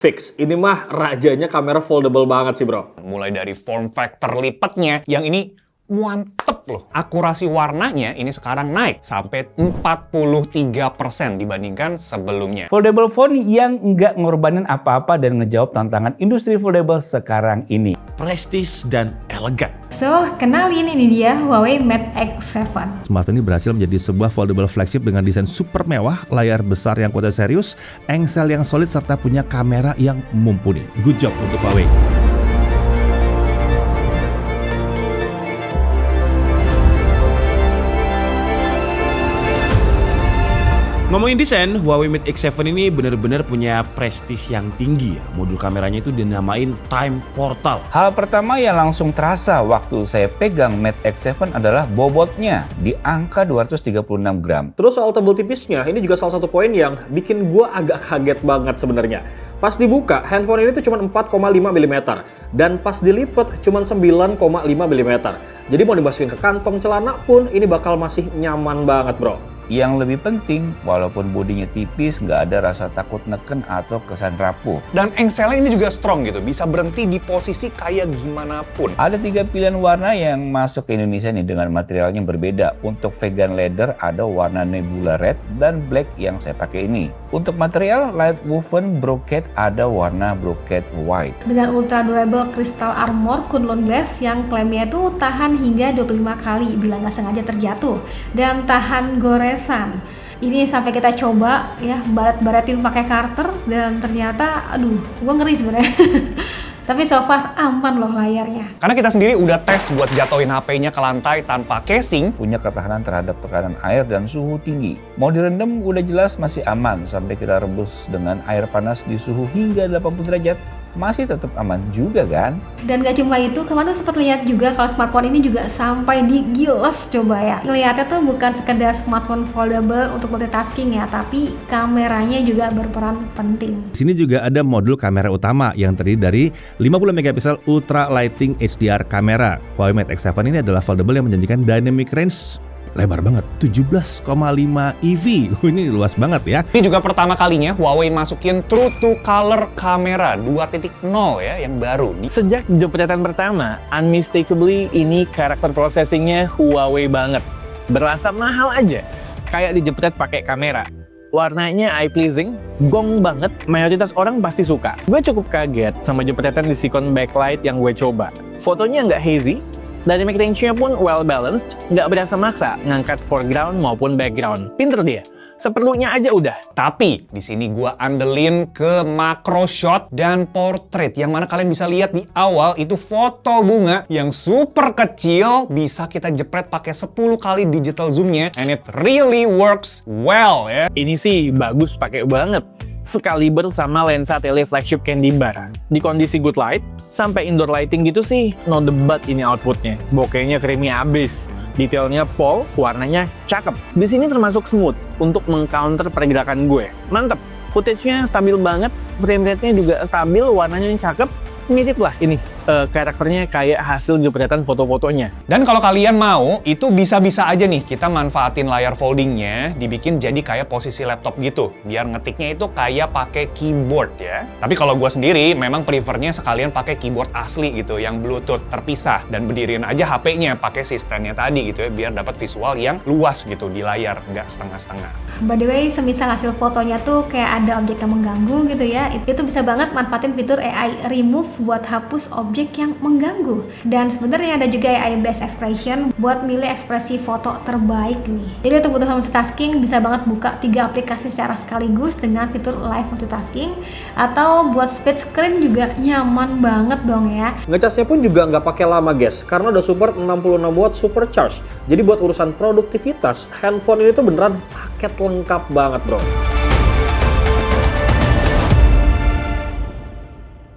Fix, ini mah rajanya kamera foldable banget sih bro. Mulai dari form factor lipatnya, yang ini mantep loh. Akurasi warnanya ini sekarang naik sampai 43% dibandingkan sebelumnya. Foldable phone yang nggak ngorbanin apa-apa dan ngejawab tantangan industri foldable sekarang ini. Prestis dan elegan. So, kenalin ini dia Huawei Mate X7. Smartphone ini berhasil menjadi sebuah foldable flagship dengan desain super mewah, layar besar yang kuat serius, engsel yang solid, serta punya kamera yang mumpuni. Good job untuk Huawei. Ngomongin desain, Huawei Mate X7 ini benar-benar punya prestis yang tinggi ya. Modul kameranya itu dinamain Time Portal. Hal pertama yang langsung terasa waktu saya pegang Mate X7 adalah bobotnya di angka 236 gram. Terus soal tebel tipisnya, ini juga salah satu poin yang bikin gua agak kaget banget sebenarnya. Pas dibuka, handphone ini tuh cuma 4,5 mm dan pas dilipat cuma 9,5 mm. Jadi mau dimasukin ke kantong celana pun ini bakal masih nyaman banget bro. Yang lebih penting, walaupun bodinya tipis, nggak ada rasa takut neken atau kesan rapuh. Dan engselnya ini juga strong gitu, bisa berhenti di posisi kayak gimana pun. Ada 3 pilihan warna yang masuk ke Indonesia nih dengan materialnya berbeda. Untuk vegan leather ada warna nebula red dan black yang saya pakai ini. Untuk material light woven brocade ada warna brocade white. Dengan ultra durable crystal armor Kunlun Glass yang klaimnya itu tahan hingga 25 kali bila nggak sengaja terjatuh dan tahan goresan. Ini sampai kita coba ya baret-baretin pakai karter dan ternyata aduh, gua ngeri sebenarnya. Tapi so far aman loh layarnya. Karena kita sendiri udah tes buat jatuhin HP-nya ke lantai tanpa casing. Punya ketahanan terhadap tekanan air dan suhu tinggi. Mau direndam udah jelas masih aman sampai kita rebus dengan air panas di suhu hingga 80 derajat. Masih tetap aman juga kan? Dan gak cuma itu, kemarin sempat lihat juga kalau smartphone ini juga sampai digilas coba ya. Ngelihatnya tuh bukan sekedar smartphone foldable untuk multitasking ya, tapi kameranya juga berperan penting. Di sini juga ada modul kamera utama yang terdiri dari 50 megapiksel ultra lighting HDR kamera. Huawei Mate X7 ini adalah foldable yang menjanjikan dynamic range lebar banget, 17,5 EV. Ini luas banget ya. Ini juga pertama kalinya Huawei masukin True to Color kamera 2.0 ya, yang baru. Sejak jepretan pertama, unmistakably ini karakter processingnya Huawei banget. Berasa mahal aja, kayak dijepret pakai kamera. Warnanya eye-pleasing, gong banget, mayoritas orang pasti suka. Gue cukup kaget sama jepretan di sikon backlight yang gue coba. Fotonya nggak hazy, dynamic range-nya pun well-balanced, nggak berasa maksa ngangkat foreground maupun background. Pinter dia, seperlunya aja udah. Tapi di sini gua andelin ke macro shot dan portrait, yang mana kalian bisa lihat di awal itu foto bunga yang super kecil bisa kita jepret pakai 10 kali digital zoom-nya, and it really works well ya. Ini sih bagus pakai banget. Sekaliber sama lensa tele flagship Candy Bar. Di kondisi good light, sampai indoor lighting gitu sih, no debat ini outputnya. Bokehnya creamy abis. Detailnya pol, warnanya cakep. Di sini termasuk smooth untuk mengcounter pergerakan gue. Mantep, footage-nya stabil banget, frame rate-nya juga stabil, warnanya cakep. Mirip lah ini, karakternya kayak hasil jepretan foto-fotonya. Dan kalau kalian mau, itu bisa-bisa aja nih kita manfaatin layar foldingnya dibikin jadi kayak posisi laptop gitu, biar ngetiknya itu kayak pakai keyboard ya. Tapi kalau gue sendiri memang prefernya sekalian pakai keyboard asli gitu, yang bluetooth terpisah, dan berdiriin aja HP-nya pakai si stand-nya tadi gitu ya, biar dapat visual yang luas gitu di layar, nggak setengah-setengah. By the way, semisal hasil fotonya tuh kayak ada objek yang mengganggu gitu ya, itu bisa banget manfaatin fitur AI Remove buat hapus objek yang mengganggu. Dan sebenarnya ada juga AI Best Expression buat milih ekspresi foto terbaik nih. Jadi untuk kebutuhan multitasking bisa banget buka 3 aplikasi secara sekaligus dengan fitur live multitasking, atau buat split screen juga nyaman banget dong ya. Ngecasnya pun juga nggak pakai lama guys, karena udah support 66 watt supercharge. Jadi buat urusan produktivitas, handphone ini tuh beneran paket lengkap banget bro.